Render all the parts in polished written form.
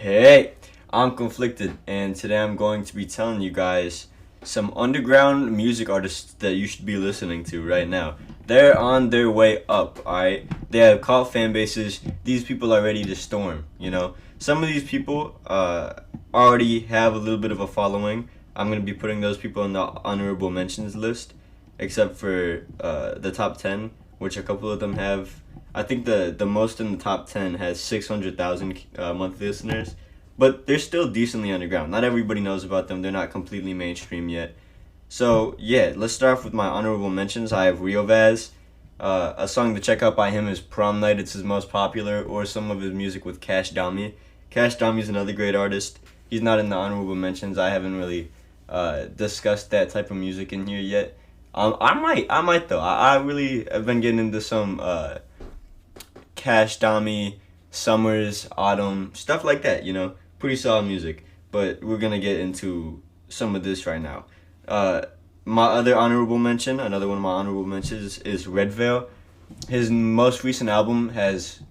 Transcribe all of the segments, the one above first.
Hey, I'm Conflicted, and today I'm going to be telling you guys some underground music artists that you should be listening to right now. They're on their way up, alright? They have cult fan bases. These people are ready to storm, you know? Some of these people already have a little bit of a following. I'm going to be putting those people in the honorable mentions list, except for the top 10, which a couple of them have. I think the most in the top 10 has 600,000 monthly listeners, but they're still decently underground. Not everybody knows about them. They're not completely mainstream yet. So, yeah, let's start off with my honorable mentions. I have Rio Vaz. A song to check out by him is Prom Night. It's his most popular, or some of his music with Cash Dami. Cash Dami is another great artist. He's not in the honorable mentions. I haven't really discussed that type of music in here yet. I might though. I really have been getting into some Cash Dami, Summers, Autumn, stuff like that, you know. Pretty solid music. But we're gonna get into some of this right now. My other honorable mention, another one of my honorable mentions is Red Veil. His most recent album has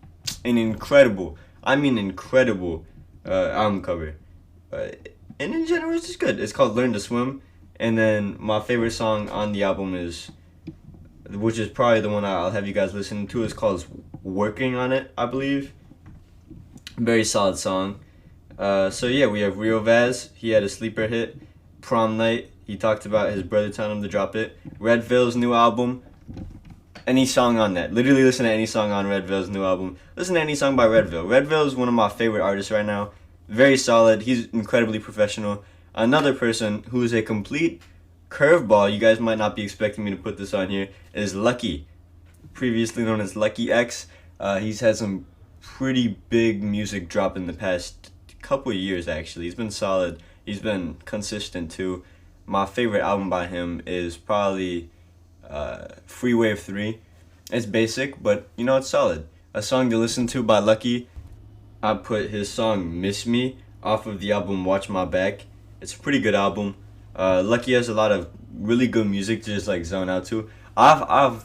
an incredible, album cover. And in general, it's just good. It's called Learn to Swim. And then my favorite song on the album is, which is probably the one I'll have you guys listen to, is called Working on It, I believe. Very solid song. So yeah, we have Rio Vaz. He had a sleeper hit, Prom Night. He talked about his brother telling him to drop it. Red Veil's new album. Any song on that. Literally listen to any song on Red Veil's new album. Listen to any song by Red Veil. Red Veil is one of my favorite artists right now. Very solid. He's incredibly professional. Another person who is a complete curveball, you guys might not be expecting me to put this on here, is Lucky. Previously known as Lucky X. He's had some pretty big music drop in the past couple of years, actually. He's been solid. He's been consistent, too. My favorite album by him is probably Free Wave 3. It's basic, but, you know, it's solid. A song to listen to by Lucky, I put his song Miss Me off of the album Watch My Back. It's a pretty good album. Lucky has a lot of really good music to just like zone out to. I've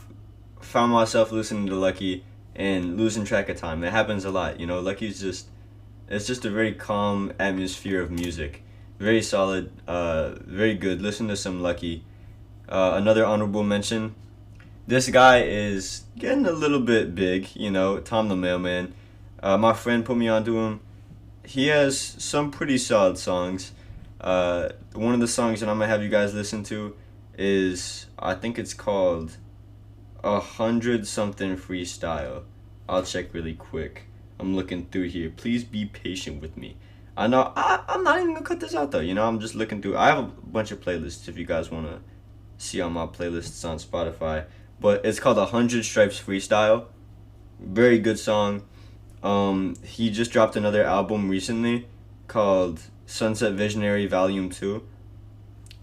found myself listening to Lucky and losing track of time. That happens a lot, you know. It's just a very calm atmosphere of music. Very solid, very good. Listen to some Lucky. Another honorable mention. This guy is getting a little bit big, you know, Tom the Mailman. My friend put me onto him. He has some pretty solid songs. One of the songs that I'm gonna have you guys listen to is, I think it's called 100 something freestyle. I'll check really quick. I'm looking through here. Please be patient with me. I know I'm not even gonna cut this out though. You know, I'm just looking through. I have a bunch of playlists if you guys wanna see on my playlists on Spotify. But it's called 100 Stripes Freestyle. Very good song. He just dropped another album recently called Sunset Visionary Volume 2.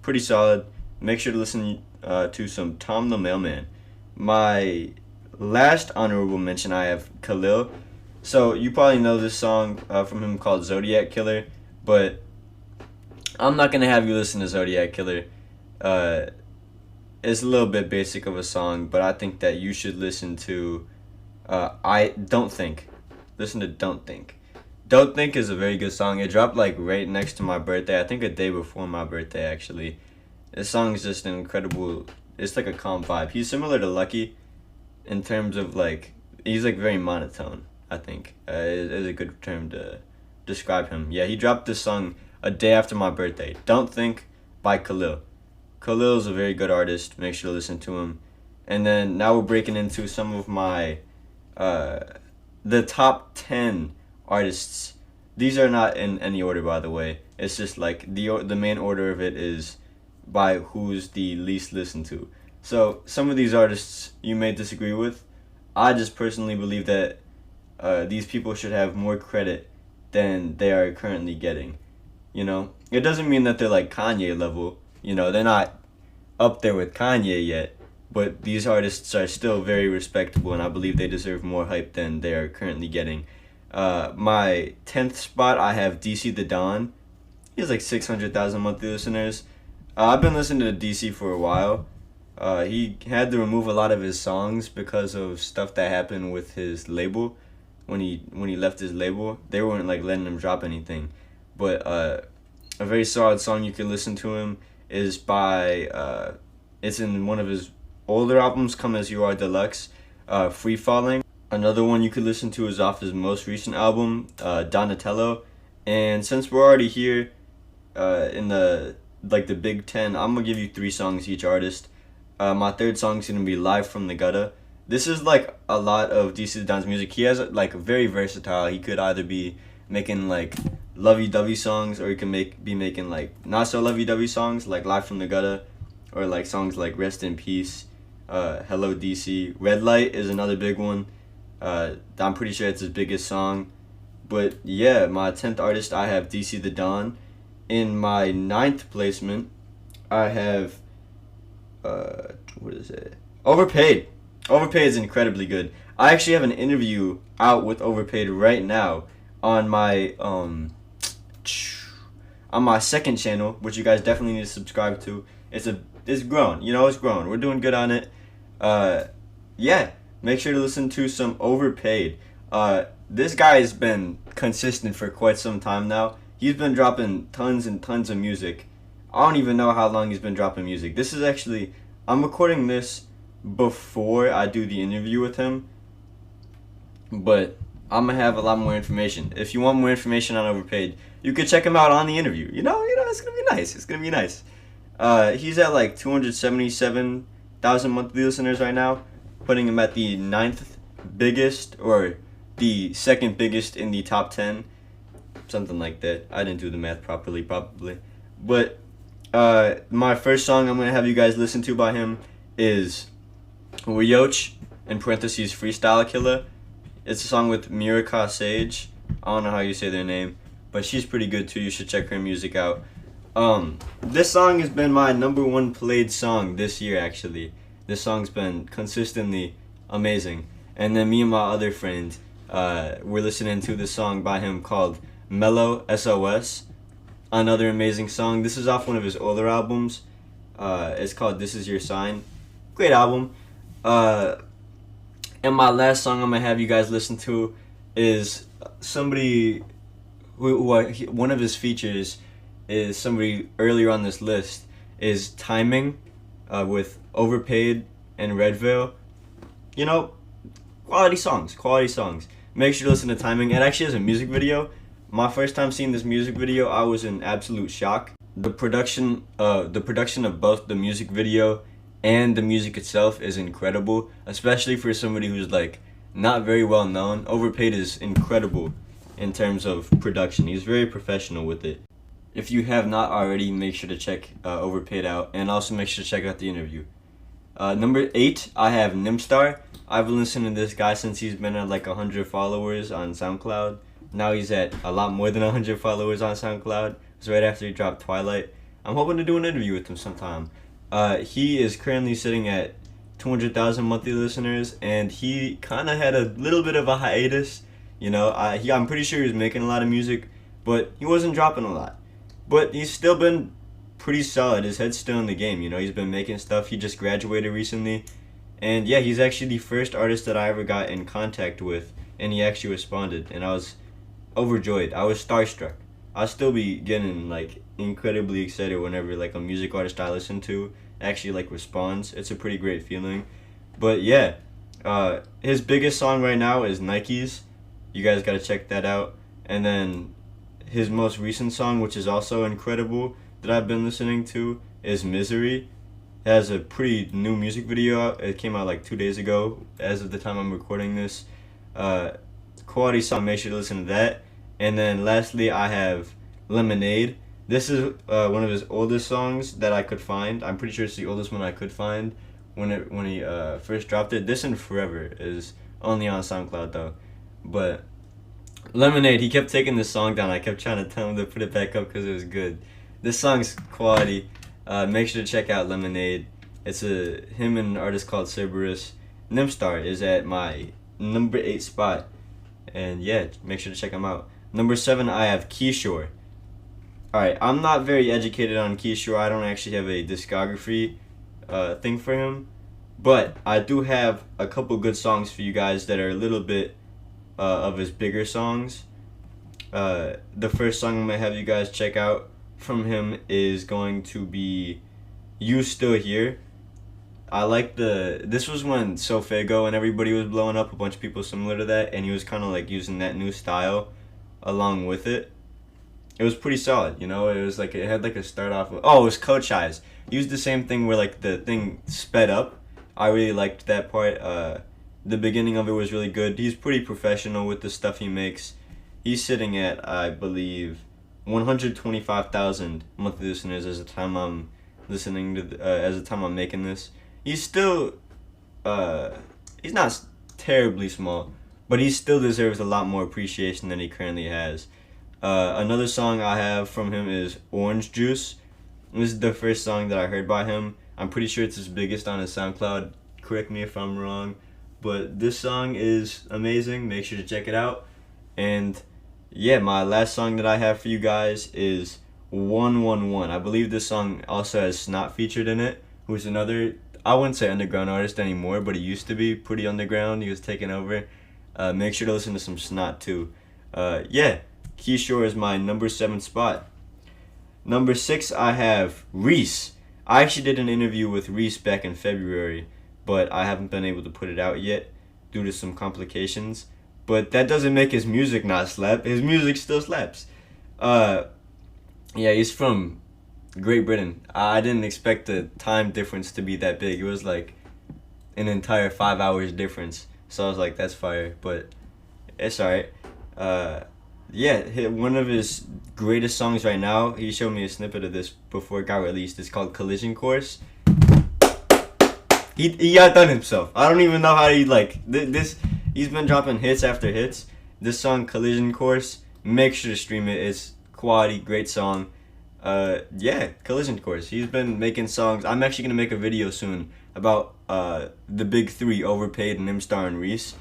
Pretty solid. Make sure to listen to some Tom the Mailman. My last honorable mention, I have Khalil. So you probably know this song from him called Zodiac Killer, but I'm not going to have you listen to Zodiac Killer. It's a little bit basic of a song, but I think that you should listen to I Don't Think. Listen to Don't Think. Don't Think is a very good song. It dropped like right next to my birthday. I think a day before my birthday, actually. This song is just an incredible, it's like a calm vibe. He's similar to Lucky in terms of like, he's like very monotone, I think. Is a good term to describe him. Yeah, he dropped this song a day after my birthday. Don't Think by Khalil. Khalil is a very good artist. Make sure to listen to him. And then now we're breaking into some of my, the top 10 artists. These are not in any order, by the way. It's just like the main order of it is by who's the least listened to. So some of these artists you may disagree with. I just personally believe that these people should have more credit than they are currently getting. You know, it doesn't mean that they're like Kanye level. You know, they're not up there with Kanye yet, but these artists are still very respectable, and I believe they deserve more hype than they are currently getting. My 10th spot, I have DC the Don. He has like 600,000 monthly listeners. I've been listening to DC for a while. He had to remove a lot of his songs because of stuff that happened with his label. when he left his label. They weren't like letting him drop anything. But a very solid song you can listen to him is by it's in one of his older albums, Come As You Are Deluxe, Free Falling. Another one you could listen to is off his most recent album, Donatello. And since we're already here in the Big Ten, I'm gonna give you 3 songs each artist. My third song is gonna be Live from the Gutter. This is like a lot of DC the Don's music. He has like very versatile. He could either be making like lovey-dovey songs, or he can be making like not so lovey-dovey songs like Live from the Gutter, or like songs like Rest in Peace, Hello DC. Red Light is another big one. I'm pretty sure it's his biggest song. But yeah, my 10th artist, I have DC the Don. In my 9th placement, I have what is it? Overpaid. Overpaid is incredibly good. I actually have an interview out with Overpaid right now on my second channel, which you guys definitely need to subscribe to. It's grown. It's grown. We're doing good on it. Yeah, make sure to listen to some Overpaid. This guy has been consistent for quite some time now. He's been dropping tons and tons of music. I don't even know how long he's been dropping music. This is actually, I'm recording this before I do the interview with him, but I'm gonna have a lot more information. If you want more information on Overpaid, you could check him out on the interview. It's gonna be nice. It's gonna be nice. He's at like 277,000 monthly listeners right now, putting him at the 9th biggest, or the 2nd biggest in the top 10, something like that. I didn't do the math properly, probably. But my first song I'm gonna have you guys listen to by him is Rioch, in parentheses Freestyle Killer. It's a song with Miraka Sage. I don't know how you say their name, but she's pretty good too. You should check her music out. This song has been my #1 played song this year, actually. This song's been consistently amazing. And then me and my other friend, we're listening to this song by him called Mellow SOS. Another amazing song. This is off one of his older albums. It's called This Is Your Sign. Great album. And my last song I'm gonna have you guys listen to is somebody one of his features is somebody earlier on this list, is Timing, with Overpaid and Redveil. Quality songs. Make sure to listen to Timing. It actually has a music video. My first time seeing this music video, I was in absolute shock. The production of both the music video and the music itself is incredible, especially for somebody who's like not very well known. Overpaid is incredible in terms of production. He's very professional with it. If you have not already, make sure to check Overpaid out, and also make sure to check out the interview. Number 8, I have Nimstar. I've been listening to this guy since he's been at like 100 followers on SoundCloud. Now he's at a lot more than 100 followers on SoundCloud. It's right after he dropped Twilight. I'm hoping to do an interview with him sometime. He is currently sitting at 200,000 monthly listeners, and he kind of had a little bit of a hiatus. I'm pretty sure he was making a lot of music, but he wasn't dropping a lot. But he's still been pretty solid. His head's still in the game. He's been making stuff. He just graduated recently. And yeah, he's actually the first artist that I ever got in contact with, and he actually responded, and I was overjoyed. I was starstruck. I'll still be getting like incredibly excited whenever like a music artist I listen to actually like responds. It's a pretty great feeling. But yeah, his biggest song right now is Nikes. You guys gotta check that out. And then his most recent song, which is also incredible, that I've been listening to, is Misery. It has a pretty new music video out. It came out like 2 days ago as of the time I'm recording this. Quality song, make sure to listen to that. And then lastly, I have Lemonade. This is one of his oldest songs that I could find. I'm pretty sure it's the oldest one I could find when he first dropped it. This and Forever is only on SoundCloud though. But Lemonade, he kept taking this song down. I kept trying to tell him to put it back up because it was good. This song's quality. Make sure to check out Lemonade. It's him and an artist called Cerberus. Nimstar is at my number 8 spot. And yeah, make sure to check him out. Number 7, I have Keyshore. Alright, I'm not very educated on Keyshore. I don't actually have a discography thing for him. But I do have a couple good songs for you guys that are a little bit of his bigger songs. The first song I'm gonna have you guys check out from him is going to be "You Still Here." I like this was when Sofego and everybody was blowing up, a bunch of people similar to that, and he was kind of like using that new style along with it. It was pretty solid, you know. It was like it had like a start off. Oh, it was Coach Eyes. He used the same thing where like the thing sped up. I really liked that part. The beginning of it was really good. He's pretty professional with the stuff he makes. He's sitting at, I believe, 125,000 monthly listeners as the time I'm listening to as the time I'm making this. He's still he's not terribly small, but he still deserves a lot more appreciation than he currently has. Another song I have from him is Orange Juice. This is the first song that I heard by him. I'm pretty sure it's his biggest on his SoundCloud. Correct me if I'm wrong. But this song is amazing. Make sure to check it out. And yeah, my last song that I have for you guys is 111. I believe this song also has Snot featured in it, who's another, I wouldn't say underground artist anymore, but he used to be pretty underground. He was taking over. Make sure to listen to some Snot too. Yeah, Keyshore is my number 7 spot. Number 6, I have Reese. I actually did an interview with Reese back in February, but I haven't been able to put it out yet due to some complications. But that doesn't make his music not slap. His music still slaps. Yeah, he's from Great Britain. I didn't expect the time difference to be that big. It was like an entire 5 hours difference. So I was like, that's fire. But it's alright. Yeah, one of his greatest songs right now, he showed me a snippet of this before it got released. It's called Collision Course. He outdone himself. I don't even know how he, like, this. He's been dropping hits after hits. This song, Collision Course, make sure to stream it. It's quality, great song. Yeah, Collision Course. He's been making songs. I'm actually going to make a video soon about the big 3, Overpaid, Nimstar, and Reese.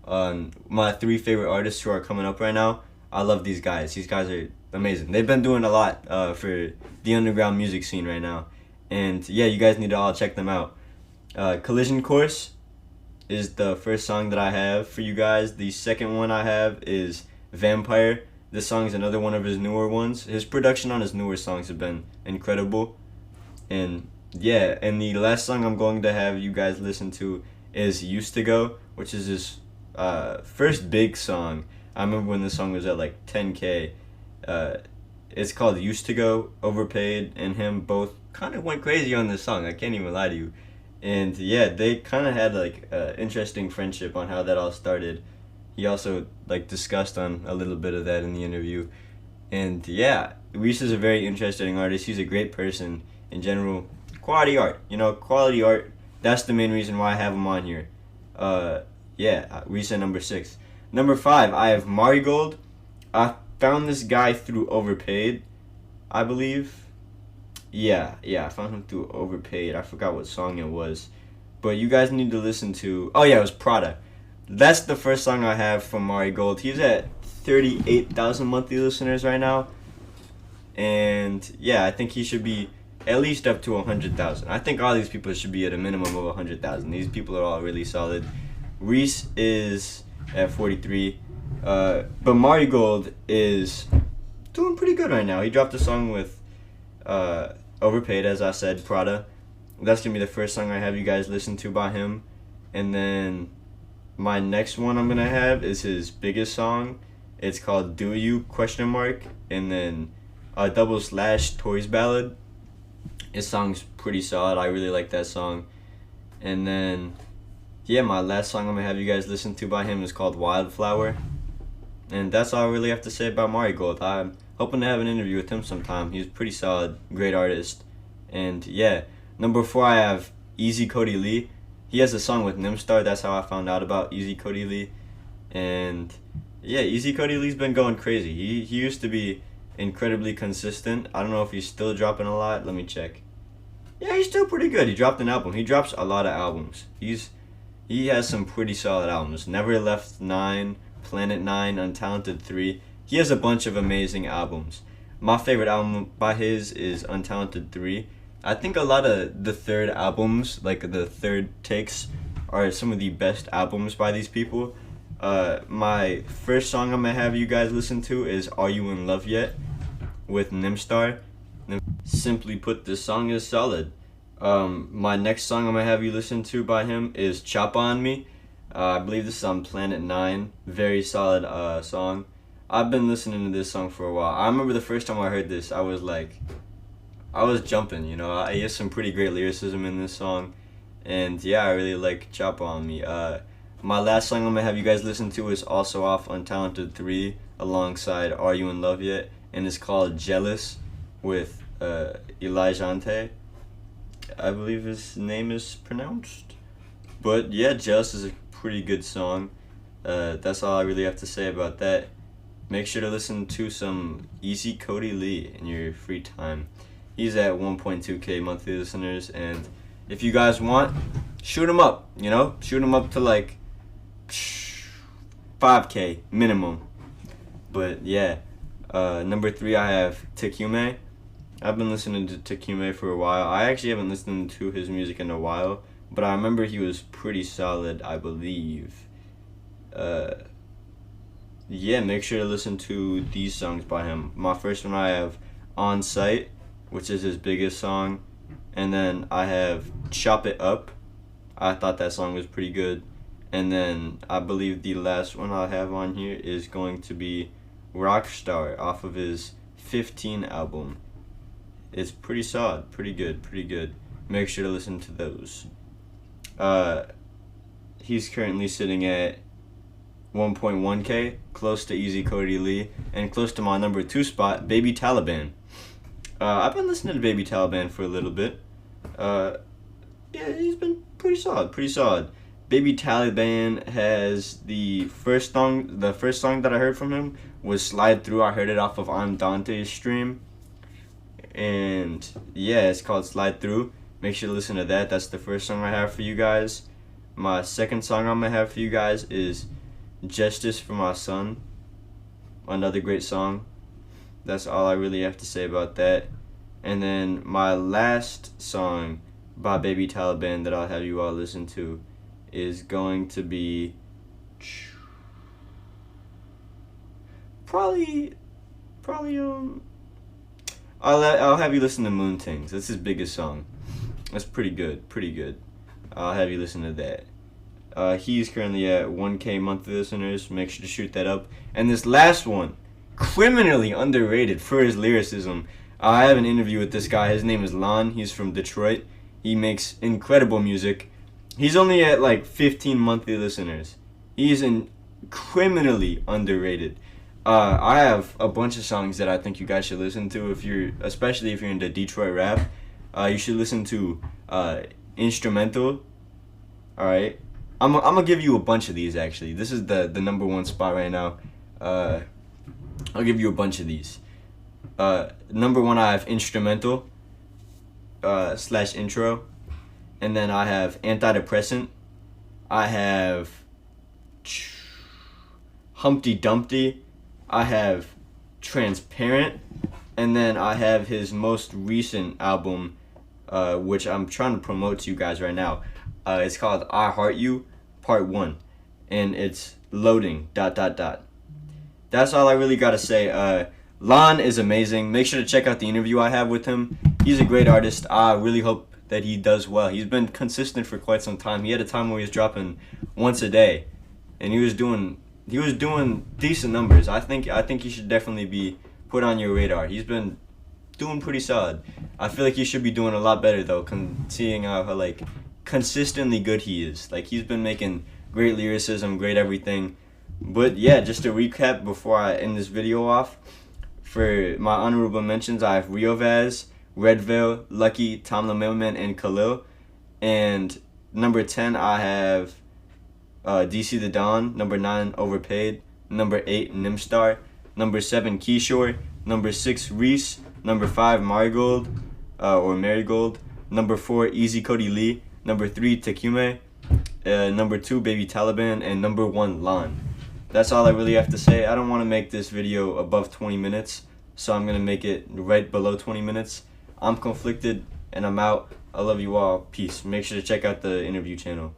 My 3 favorite artists who are coming up right now. I love these guys. These guys are amazing. They've been doing a lot for the underground music scene right now. And yeah, you guys need to all check them out. Collision Course is the first song that I have for you guys. The second one I have is Vampire. This song is another one of his newer ones. His production on his newer songs have been incredible. And yeah, and the last song I'm going to have you guys listen to is Used to Go, which is his first big song. I remember when this song was at like 10K. It's called Used to Go. Overpaid and him both kind of went crazy on this song. I can't even lie to you. And yeah, they kind of had like interesting friendship on how that all started. He also like discussed on a little bit of that in the interview. And yeah, Reese is a very interesting artist. He's a great person in general. Quality art, you know, quality art. That's the main reason why I have him on here. Yeah, Reese at number 6. Number 5, I have Marigold. I found this guy through Overpaid, I believe. Yeah, I found him through Overpaid. I forgot what song it was. But you guys need to listen to... Oh yeah, it was Prada. That's the first song I have from Marigold. He's at 38,000 monthly listeners right now. And yeah, I think he should be at least up to 100,000. I think all these people should be at a minimum of 100,000. These people are all really solid. Reese is at 43. But Marigold is doing pretty good right now. He dropped a song with Overpaid, as I said, Prada. That's going to be the first song I have you guys listen to by him. And then my next one I'm going to have is his biggest song. It's called Do You? ? And then a / Toys Ballad. His song's pretty solid. I really like that song. And then, yeah, my last song I'm going to have you guys listen to by him is called Wildflower. And that's all I really have to say about Marigold. I'm hoping to have an interview with him sometime. He's pretty solid, great artist. And yeah, number 4 I have Easy Cody Lee. He has a song with Nimstar. That's how I found out about Easy Cody Lee. And yeah, Easy Cody Lee's been going crazy. He used to be incredibly consistent. I don't know if he's still dropping a lot. Let me check. Yeah, he's still pretty good. He dropped an album. He drops a lot of albums. He has some pretty solid albums. Never Left 9, Planet 9, Untalented 3. He has a bunch of amazing albums. My favorite album by his is Untalented 3. I think a lot of the third albums, like the third takes, are some of the best albums by these people. My first song I'm gonna have you guys listen to is "Are You in Love Yet" with Nimstar. Simply put, this song is solid. My next song I'm gonna have you listen to by him is "Chop on Me." I believe this is on Planet 9. Very solid song. I've been listening to this song for a while. I remember the first time I heard this, I was jumping, you know. I hear some pretty great lyricism in this song. And yeah, I really like "Chop on Me." My last song I'm gonna have you guys listen to is also off Untalented 3 alongside "Are You in Love Yet?" and it's called "Jealous" with Elijah. I believe his name is pronounced. But yeah, "Jealous" is a pretty good song. That's all I really have to say about that. Make sure to listen to some easy Cody Lee in your free time. He's at 1.2k monthly listeners, and if you guys want, shoot him up, you know? Shoot him up to like 5k minimum. But yeah, number 3 I have Tekume. I've been listening to Tekume for a while. I actually haven't listened to his music in a while, but I remember he was pretty solid, I believe. Yeah, make sure to listen to these songs by him. My first one I have "On Sight," which is his biggest song. And then I have "Chop It Up." I thought that song was pretty good. And then I believe the last one I have on here is going to be "Rockstar" off of his 15 album. It's pretty solid, pretty good, pretty good. Make sure to listen to those. He's currently sitting at 1.1k, close to Easy Cody Lee, and close to my number 2 spot, Baby Taliban. I've been listening to Baby Taliban for a little bit. Yeah, he's been pretty solid, pretty solid. Baby Taliban has the first song that I heard from him was "Slide Through." I heard it off of I'm Dante's stream. And yeah, it's called "Slide Through." Make sure to listen to that. That's the first song I have for you guys. My second song I'm gonna have for you guys is "Justice for My Son." Another great song. That's all I really have to say about that. And then my last song by Baby Taliban that I'll have you all listen to is going to be probably I'll have you listen to "Moon Things." That's his biggest song. That's pretty good, pretty good. I'll have you listen to that. He's currently at 1k monthly listeners. Make sure to shoot that up. And this last one, criminally underrated for his lyricism. I have an interview with this guy. His name is Lon. He's from Detroit. He makes incredible music. He's only at like 15 monthly listeners. He's criminally underrated. I have a bunch of songs that I think you guys should listen to especially if you're into Detroit rap. You should listen to Instrumental. All right. I'm gonna give you a bunch of these actually. This is the number 1 spot right now. I'll give you a bunch of these. Number 1 I have Instrumental / intro, and then I have Antidepressant. I have Humpty Dumpty. I have Transparent, and then I have his most recent album, which I'm trying to promote to you guys right now. It's called "I Heart You" Part 1, and it's loading ... That's all I really gotta say. Lon is amazing. Make sure to check out the interview I have with him. He's a great artist. I really hope that he does well. He's been consistent for quite some time. He had a time where he was dropping once a day, and he was doing decent numbers. I think he should definitely be put on your radar. He's been doing pretty solid. I feel like he should be doing a lot better though, seeing how like consistently good he is. Like, he's been making great lyricism, great everything. But yeah, just to recap before I end this video off, for my honorable mentions, I have Rio Vaz, Redveil, Lucky, Tom Lemilman, and Khalil. And number 10, I have DC The Don. Number 9, Overpaid. Number 8, Nimstar. Number 7, Keyshore. Number 6, Reese. Number 5, Marigold. Marigold. Number 4, Easy Cody Lee. Number 3, Tekume. Number 2, Baby Taliban. And number 1, Lon. That's all I really have to say. I don't want to make this video above 20 minutes, so I'm going to make it right below 20 minutes. I'm conflicted, and I'm out. I love you all. Peace. Make sure to check out the interview channel.